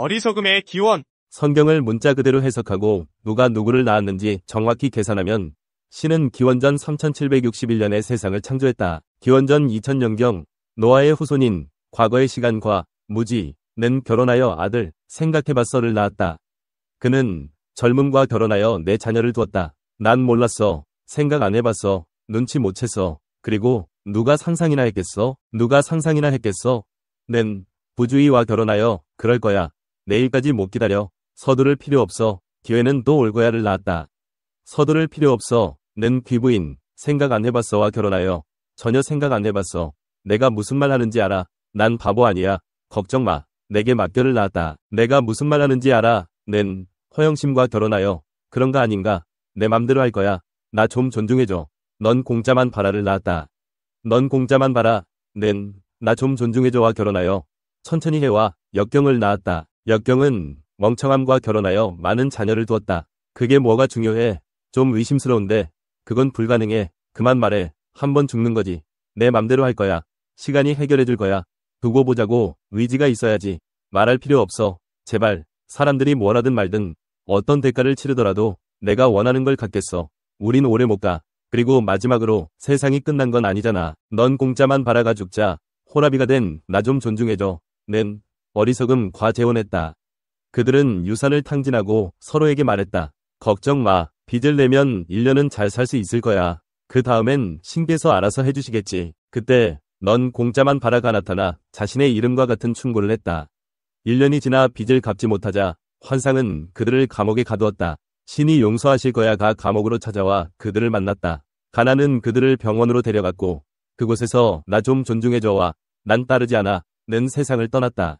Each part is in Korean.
어리석음의 기원. 성경을 문자 그대로 해석하고 누가 누구를 낳았는지 정확히 계산하면 신은 기원전 3761년에 세상을 창조했다. 기원전 2000년경 노아의 후손인 과거의 시간과 무지는 결혼하여 아들 생각해봤어를 낳았다. 그는 젊음과 결혼하여 내 자녀를 두었다. 난 몰랐어. 생각 안 해봤어. 눈치 못 챘어. 그리고 누가 상상이나 했겠어? 누가 상상이나 했겠어? nen 부주의와 결혼하여 그럴 거야. 내일까지 못 기다려. 서두를 필요 없어. 기회는 또 올 거야를 낳았다. 서두를 필요 없어. nen 귀부인 생각 안 해봤어와 결혼하여 전혀 생각 안 해봤어. 내가 무슨 말 하는지 알아. 난 바보 아니야. 걱정 마. 내게 맡겨를 낳았다. 내가 무슨 말 하는지 알아. nen 허영심과 결혼하여 그런가 아닌가. 내 맘대로 할 거야. 나 좀 존중해줘. 넌 공짜만 바라를 낳았다. 넌 공짜만 바라. nen 나 좀 존중해줘와 결혼하여 천천히 해와 역경을 낳았다. 역경은 멍청함과 결혼하여 많은 자녀를 두었다. 그게 뭐가 중요해? 좀 의심스러운데 그건 불가능해. 그만 말해. 한번 죽는 거지. 내 맘대로 할 거야. 시간이 해결해 줄 거야. 두고 보자고. 의지가 있어야지. 말할 필요 없어. 제발. 사람들이 뭐라든 말든 어떤 대가를 치르더라도 내가 원하는 걸 갖겠어. 우린 오래 못 가. 그리고 마지막으로 세상이 끝난 건 아니잖아. 넌 공짜만 바라가 죽자. 호라비가 된 나 좀 존중해줘. nen 어리석음 과재혼했다. 그들은 유산을 탕진하고 서로에게 말했다. 걱정 마. 빚을 내면 1년은 잘 살 수 있을 거야. 그 다음엔 신께서 알아서 해주시겠지. 그때 넌 공짜만 바라가 나타나 자신의 이름과 같은 충고를 했다. 1년이 지나 빚을 갚지 못하자 환상은 그들을 감옥에 가두었다. 신이 용서하실 거야가 감옥으로 찾아와 그들을 만났다. 가난은 그들을 병원으로 데려갔고 그곳에서 나 좀 존중해줘와 난 따르지 않아 는 세상을 떠났다.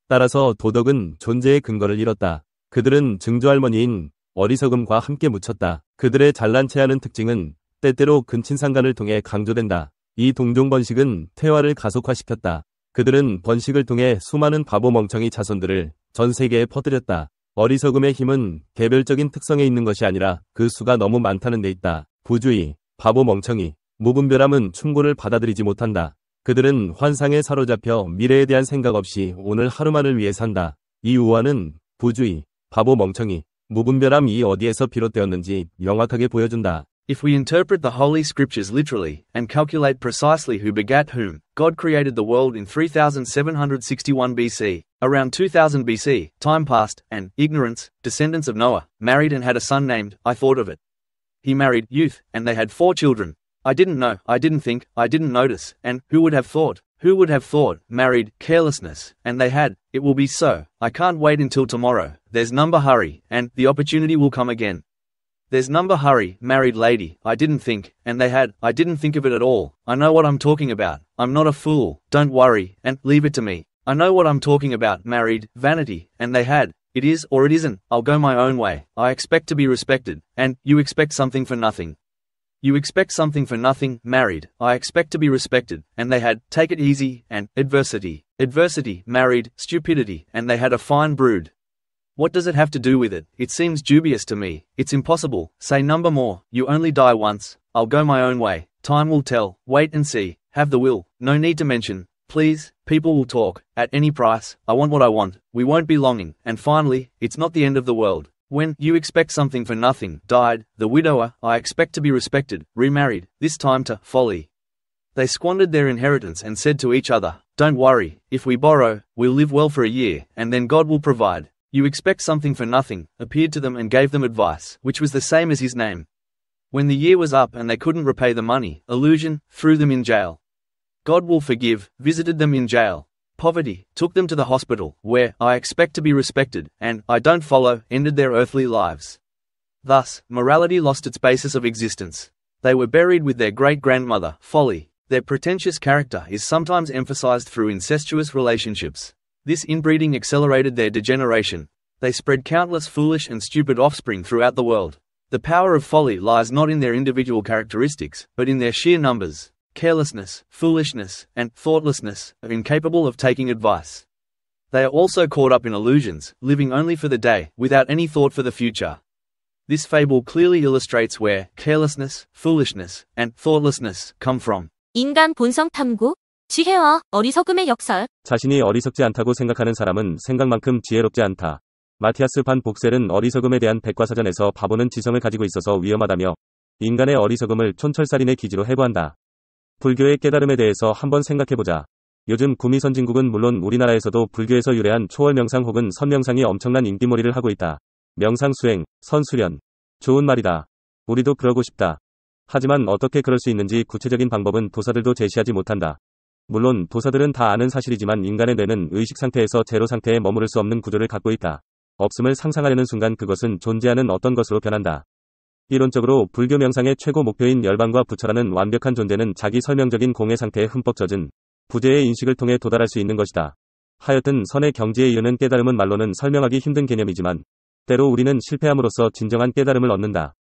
따라서 도덕은 존재의 근거를 잃었다. 그들은 증조할머니인 어리석음과 함께 묻혔다. 그들의 잘난 체하는 특징은 때때로 근친상간을 통해 강조된다. 이 동종번식은 퇴화를 가속화시켰다. 그들은 번식을 통해 수많은 바보 멍청이 자손들을 전 세계에 퍼뜨렸다. 어리석음의 힘은 개별적인 특성에 있는 것이 아니라 그 수가 너무 많다는 데 있다. 부주의, 바보 멍청이, 무분별함은 충고를 받아들이지 못한다. 그들은 환상에 사로잡혀 미래에 대한 생각 없이 오늘 하루만을 위해 산다. 이 우화는 부주의, 바보 멍청이, 무분별함이 어디에서 비롯되었는지 명확하게 보여준다. If we interpret the Holy Scriptures literally, and calculate precisely who begat whom, God created the world in 3761 BC. Around 2000 BC, time passed, and ignorance, descendants of Noah, married and had a son named, I thought of it. He married youth, and they had 4 children. I didn't know, I didn't think, I didn't notice, and who would have thought? Who would have thought? Married, carelessness, and they had, it will be so. I can't wait until tomorrow. There's number hurry, and the opportunity will come again. There's number hurry, married lady, I didn't think, and they had, I didn't think of it at all. I know what I'm talking about. I'm not a fool, don't worry, and leave it to me. I know what I'm talking about, married, vanity, and they had, it is or it isn't, I'll go my own way. I expect to be respected, and you expect something for nothing. You expect something for nothing, married, I expect to be respected, and they had, take it easy, and adversity. Adversity, married, stupidity, and they had a fine brood. What does it have to do with it? It seems dubious to me. It's impossible. Say number more. You only die once. I'll go my own way. Time will tell. Wait and see. Have the will. No need to mention. Please, people will talk. At any price. I want what I want. We won't be longing. And finally, it's not the end of the world. When you expect something for nothing, died, the widower, I expect to be respected, remarried, this time to folly. They squandered their inheritance and said to each other, don't worry, if we borrow, we'll live well for a year, and then God will provide. You expect something for nothing, appeared to them and gave them advice, which was the same as his name. When the year was up and they couldn't repay the money, illusion, threw them in jail. God will forgive, visited them in jail. Poverty, took them to the hospital, where, I expect to be respected, and, I don't follow, ended their earthly lives. Thus, morality lost its basis of existence. They were buried with their great-grandmother, folly. Their pretentious character is sometimes emphasized through incestuous relationships. This inbreeding accelerated their degeneration. They spread countless foolish and stupid offspring throughout the world. The power of folly lies not in their individual characteristics, but in their sheer numbers. Carelessness, foolishness, and thoughtlessness are incapable of taking advice. They are also caught up in illusions, living only for the day, without any thought for the future. This fable clearly illustrates where carelessness, foolishness, and thoughtlessness come from. 인간 본성 탐구 지혜와 어리석음의 역설. 자신이 어리석지 않다고 생각하는 사람은 생각만큼 지혜롭지 않다. 마티아스 반 복셀은 어리석음에 대한 백과사전에서 바보는 지성을 가지고 있어서 위험하다며 인간의 어리석음을 촌철살인의 기지로 해부한다. 불교의 깨달음에 대해서 한번 생각해보자. 요즘 구미 선진국은 물론 우리나라에서도 불교에서 유래한 초월 명상 혹은 선명상이 엄청난 인기몰이를 하고 있다. 명상 수행, 선수련. 좋은 말이다. 우리도 그러고 싶다. 하지만 어떻게 그럴 수 있는지 구체적인 방법은 도사들도 제시하지 못한다. 물론 도사들은 다 아는 사실이지만 인간의 뇌는 의식 상태에서 제로 상태에 머무를 수 없는 구조를 갖고 있다. 없음을 상상하려는 순간 그것은 존재하는 어떤 것으로 변한다. 이론적으로 불교 명상의 최고 목표인 열반과 부처라는 완벽한 존재는 자기 설명적인 공의 상태에 흠뻑 젖은 부재의 인식을 통해 도달할 수 있는 것이다. 하여튼 선의 경지에 이르는 깨달음은 말로는 설명하기 힘든 개념이지만 때로 우리는 실패함으로써 진정한 깨달음을 얻는다.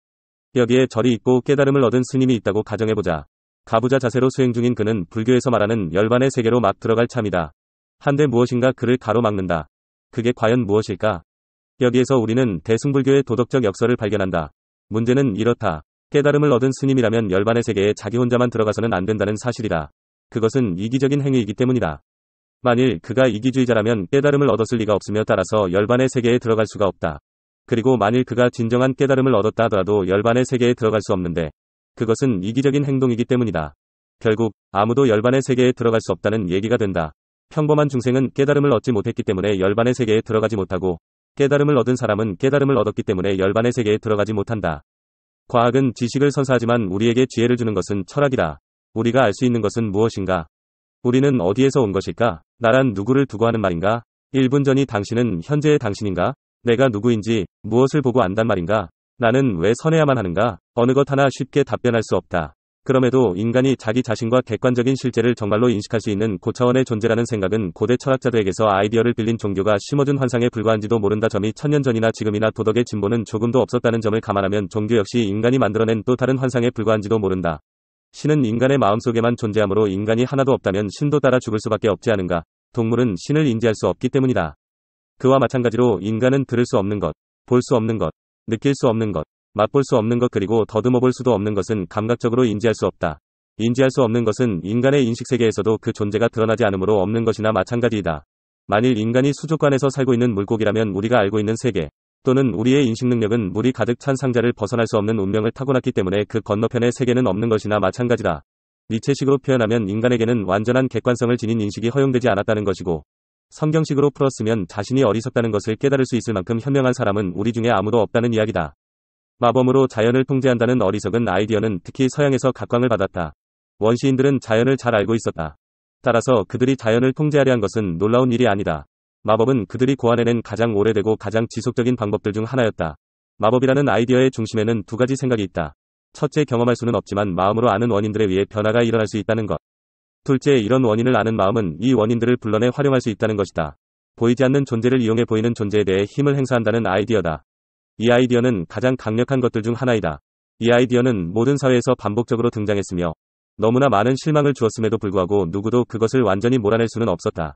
여기에 절이 있고 깨달음을 얻은 스님이 있다고 가정해보자. 가부좌 자세로 수행 중인 그는 불교에서 말하는 열반의 세계로 막 들어갈 참이다. 한데 무엇인가 그를 가로막는다. 그게 과연 무엇일까? 여기에서 우리는 대승불교의 도덕적 역설을 발견한다. 문제는 이렇다. 깨달음을 얻은 스님이라면 열반의 세계에 자기 혼자만 들어가서는 안 된다는 사실이다. 그것은 이기적인 행위이기 때문이다. 만일 그가 이기주의자라면 깨달음을 얻었을 리가 없으며 따라서 열반의 세계에 들어갈 수가 없다. 그리고 만일 그가 진정한 깨달음을 얻었다 하더라도 열반의 세계에 들어갈 수 없는데 그것은 이기적인 행동이기 때문이다. 결국 아무도 열반의 세계에 들어갈 수 없다는 얘기가 된다. 평범한 중생은 깨달음을 얻지 못했기 때문에 열반의 세계에 들어가지 못하고 깨달음을 얻은 사람은 깨달음을 얻었기 때문에 열반의 세계에 들어가지 못한다. 과학은 지식을 선사하지만 우리에게 지혜를 주는 것은 철학이다. 우리가 알 수 있는 것은 무엇인가? 우리는 어디에서 온 것일까? 나란 누구를 두고 하는 말인가? 1분 전이 당신은 현재의 당신인가? 내가 누구인지 무엇을 보고 안단 말인가? 나는 왜 선해야만 하는가? 어느 것 하나 쉽게 답변할 수 없다. 그럼에도 인간이 자기 자신과 객관적인 실제를 정말로 인식할 수 있는 고차원의 존재라는 생각은 고대 철학자들에게서 아이디어를 빌린 종교가 심어준 환상에 불과한지도 모른다. 점이 1000년 전이나 지금이나 도덕의 진보는 조금도 없었다는 점을 감안하면 종교 역시 인간이 만들어낸 또 다른 환상에 불과한지도 모른다. 신은 인간의 마음속에만 존재하므로 인간이 하나도 없다면 신도 따라 죽을 수밖에 없지 않은가? 동물은 신을 인지할 수 없기 때문이다. 그와 마찬가지로 인간은 들을 수 없는 것, 볼 수 없는 것, 느낄 수 없는 것, 맛볼 수 없는 것 그리고 더듬어 볼 수도 없는 것은 감각적으로 인지할 수 없다. 인지할 수 없는 것은 인간의 인식세계에서도 그 존재가 드러나지 않으므로 없는 것이나 마찬가지이다. 만일 인간이 수족관에서 살고 있는 물고기라면 우리가 알고 있는 세계 또는 우리의 인식 능력은 물이 가득 찬 상자를 벗어날 수 없는 운명을 타고났기 때문에 그 건너편의 세계는 없는 것이나 마찬가지다. 니체식으로 표현하면 인간에게는 완전한 객관성을 지닌 인식이 허용되지 않았다는 것이고 성경식으로 풀었으면 자신이 어리석다는 것을 깨달을 수 있을 만큼 현명한 사람은 우리 중에 아무도 없다는 이야기다. 마범으로 자연을 통제한다는 어리석은 아이디어는 특히 서양에서 각광을 받았다. 원시인들은 자연을 잘 알고 있었다. 따라서 그들이 자연을 통제하려 한 것은 놀라운 일이 아니다. 마법은 그들이 고안해낸 가장 오래되고 가장 지속적인 방법들 중 하나였다. 마법이라는 아이디어의 중심에는 두 가지 생각이 있다. 첫째, 경험할 수는 없지만 마음으로 아는 원인들에 의해 변화가 일어날 수 있다는 것. 둘째, 이런 원인을 아는 마음은 이 원인들을 불러내 활용할 수 있다는 것이다. 보이지 않는 존재를 이용해 보이는 존재에 대해 힘을 행사한다는 아이디어다. 이 아이디어는 가장 강력한 것들 중 하나이다. 이 아이디어는 모든 사회에서 반복적으로 등장했으며 너무나 많은 실망을 주었음에도 불구하고 누구도 그것을 완전히 몰아낼 수는 없었다.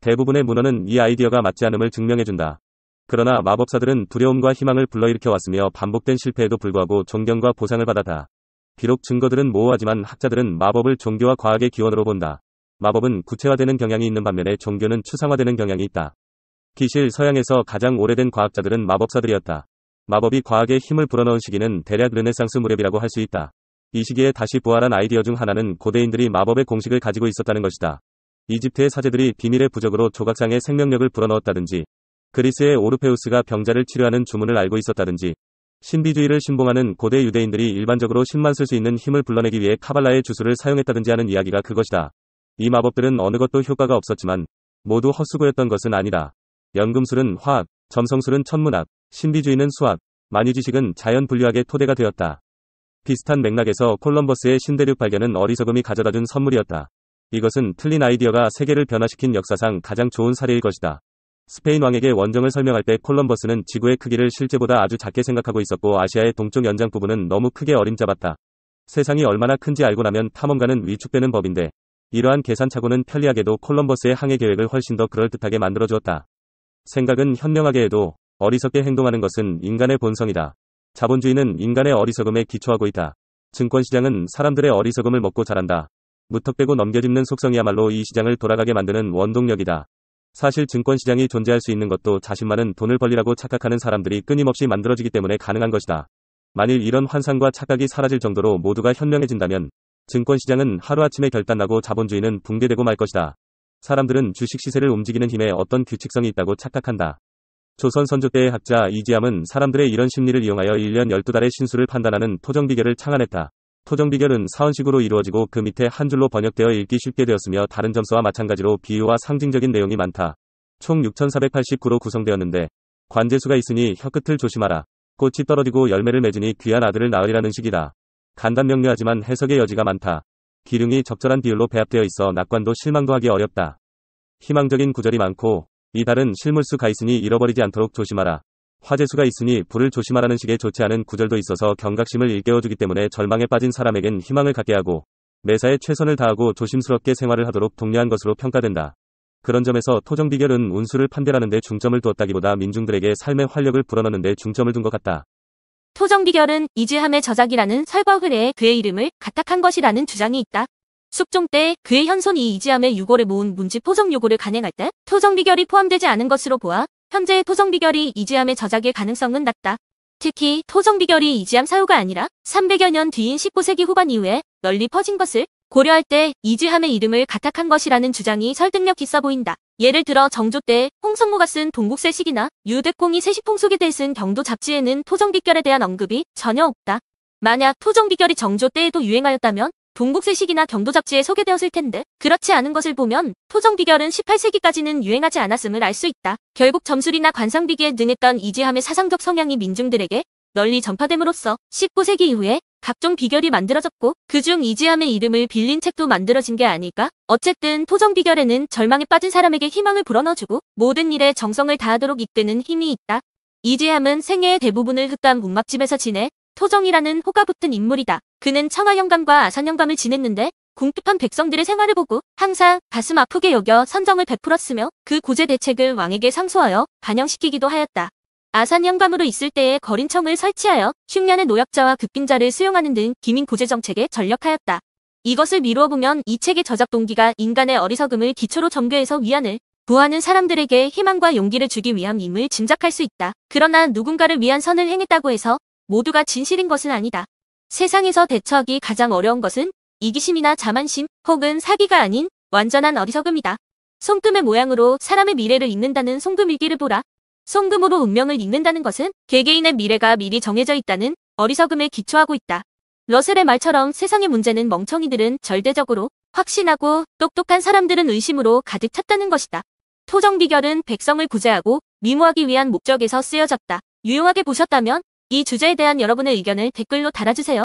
대부분의 문헌은 이 아이디어가 맞지 않음을 증명해준다. 그러나 마법사들은 두려움과 희망을 불러일으켜 왔으며 반복된 실패에도 불구하고 존경과 보상을 받았다. 비록 증거들은 모호하지만 학자들은 마법을 종교와 과학의 기원으로 본다. 마법은 구체화되는 경향이 있는 반면에 종교는 추상화되는 경향이 있다. 기실 서양에서 가장 오래된 과학자들은 마법사들이었다. 마법이 과학에 힘을 불어넣은 시기는 대략 르네상스 무렵이라고 할 수 있다. 이 시기에 다시 부활한 아이디어 중 하나는 고대인들이 마법의 공식을 가지고 있었다는 것이다. 이집트의 사제들이 비밀의 부적으로 조각상에 생명력을 불어넣었다든지, 그리스의 오르페우스가 병자를 치료하는 주문을 알고 있었다든지, 신비주의를 신봉하는 고대 유대인들이 일반적으로 신만 쓸 수 있는 힘을 불러내기 위해 카발라의 주술을 사용했다든지 하는 이야기가 그것이다. 이 마법들은 어느 것도 효과가 없었지만 모두 헛수고였던 것은 아니다. 연금술은 화학, 점성술은 천문학, 신비주의는 수학, 만유지식은 자연 분류학의 토대가 되었다. 비슷한 맥락에서 콜럼버스의 신대륙 발견은 어리석음이 가져다준 선물이었다. 이것은 틀린 아이디어가 세계를 변화시킨 역사상 가장 좋은 사례일 것이다. 스페인 왕에게 원정을 설명할 때 콜럼버스는 지구의 크기를 실제보다 아주 작게 생각하고 있었고 아시아의 동쪽 연장 부분은 너무 크게 어림잡았다. 세상이 얼마나 큰지 알고 나면 탐험가는 위축되는 법인데 이러한 계산착오는 편리하게도 콜럼버스의 항해 계획을 훨씬 더 그럴듯하게 만들어주었다. 생각은 현명하게 해도 어리석게 행동하는 것은 인간의 본성이다. 자본주의는 인간의 어리석음에 기초하고 있다. 증권시장은 사람들의 어리석음을 먹고 자란다. 무턱대고 넘겨짚는 속성이야말로 이 시장을 돌아가게 만드는 원동력이다. 사실 증권시장이 존재할 수 있는 것도 자신만은 돈을 벌리라고 착각하는 사람들이 끊임없이 만들어지기 때문에 가능한 것이다. 만일 이런 환상과 착각이 사라질 정도로 모두가 현명해진다면 증권시장은 하루아침에 결단나고 자본주의는 붕괴되고 말 것이다. 사람들은 주식 시세를 움직이는 힘에 어떤 규칙성이 있다고 착각한다. 조선 선조 때의 학자 이지암은 사람들의 이런 심리를 이용하여 1년 12달의 신수를 판단하는 토정비결을 창안했다. 토정비결은 사원식으로 이루어지고 그 밑에 한 줄로 번역되어 읽기 쉽게 되었으며 다른 점수와 마찬가지로 비유와 상징적인 내용이 많다. 총 6,489로 구성되었는데 관제수가 있으니 혀끝을 조심하라. 꽃이 떨어지고 열매를 맺으니 귀한 아들을 낳으리라는 식이다. 간단 명료하지만 해석의 여지가 많다. 기륭이 적절한 비율로 배합되어 있어 낙관도 실망도 하기 어렵다. 희망적인 구절이 많고 이 달은 실물수가 있으니 잃어버리지 않도록 조심하라. 화재수가 있으니 불을 조심하라는 식의 좋지 않은 구절도 있어서 경각심을 일깨워주기 때문에 절망에 빠진 사람에겐 희망을 갖게 하고 매사에 최선을 다하고 조심스럽게 생활을 하도록 독려한 것으로 평가된다. 그런 점에서 토정비결은 운수를 판별하는 데 중점을 두었다기보다 민중들에게 삶의 활력을 불어넣는 데 중점을 둔 것 같다. 토정비결은 이즈함의 저작이라는 설거흐레에 그의 이름을 가탁한 것이라는 주장이 있다. 숙종 때 그의 현손이 이지함의 유고를 모은 문지 토정 요고를 간행할 때 토정비결이 포함되지 않은 것으로 보아 현재의 토정비결이 이지함의 저작일 가능성은 낮다. 특히 토정비결이 이지함 사유가 아니라 300여 년 뒤인 19세기 후반 이후에 널리 퍼진 것을 고려할 때 이지함의 이름을 가탁한 것이라는 주장이 설득력 있어 보인다. 예를 들어 정조 때 홍성모가 쓴 동국세식이나 유득공이 세식풍속에 쓴 경도 잡지에는 토정비결에 대한 언급이 전혀 없다. 만약 토정비결이 정조 때에도 유행하였다면 동국세식이나 경도 잡지에 소개되었을 텐데 그렇지 않은 것을 보면 토정비결은 18세기까지는 유행하지 않았음을 알 수 있다. 결국 점술이나 관상비기에 능했던 이지함의 사상적 성향이 민중들에게 널리 전파됨으로써 19세기 이후에 각종 비결이 만들어졌고 그중 이지함의 이름을 빌린 책도 만들어진 게 아닐까? 어쨌든 토정비결에는 절망에 빠진 사람에게 희망을 불어넣어주고 모든 일에 정성을 다하도록 이끄는 힘이 있다. 이지함은 생애의 대부분을 흑감 문막집에서 지내 토정이라는 호가 붙은 인물이다. 그는 청하영감과 아산영감을 지냈는데 궁핍한 백성들의 생활을 보고 항상 가슴 아프게 여겨 선정을 베풀었으며 그 고제 대책을 왕에게 상소하여 반영시키기도 하였다. 아산영감으로 있을 때에 거린청을 설치하여 흉년의 노약자와 급빈자를 수용하는 등 기민 고제 정책에 전력하였다. 이것을 미루어 보면 이 책의 저작 동기가 인간의 어리석음을 기초로 점교해서 위안을 구하는 사람들에게 희망과 용기를 주기 위함임을 짐작할 수 있다. 그러나 누군가를 위한 선을 행했다고 해서 모두가 진실인 것은 아니다. 세상에서 대처하기 가장 어려운 것은 이기심이나 자만심 혹은 사기가 아닌 완전한 어리석음이다. 손금의 모양으로 사람의 미래를 읽는다는 손금일기를 보라. 손금으로 운명을 읽는다는 것은 개개인의 미래가 미리 정해져 있다는 어리석음에 기초하고 있다. 러셀의 말처럼 세상의 문제는 멍청이들은 절대적으로 확신하고 똑똑한 사람들은 의심으로 가득 찼다는 것이다. 토정비결은 백성을 구제하고 미모하기 위한 목적에서 쓰여졌다. 유용하게 보셨다면 이 주제에 대한 여러분의 의견을 댓글로 달아주세요.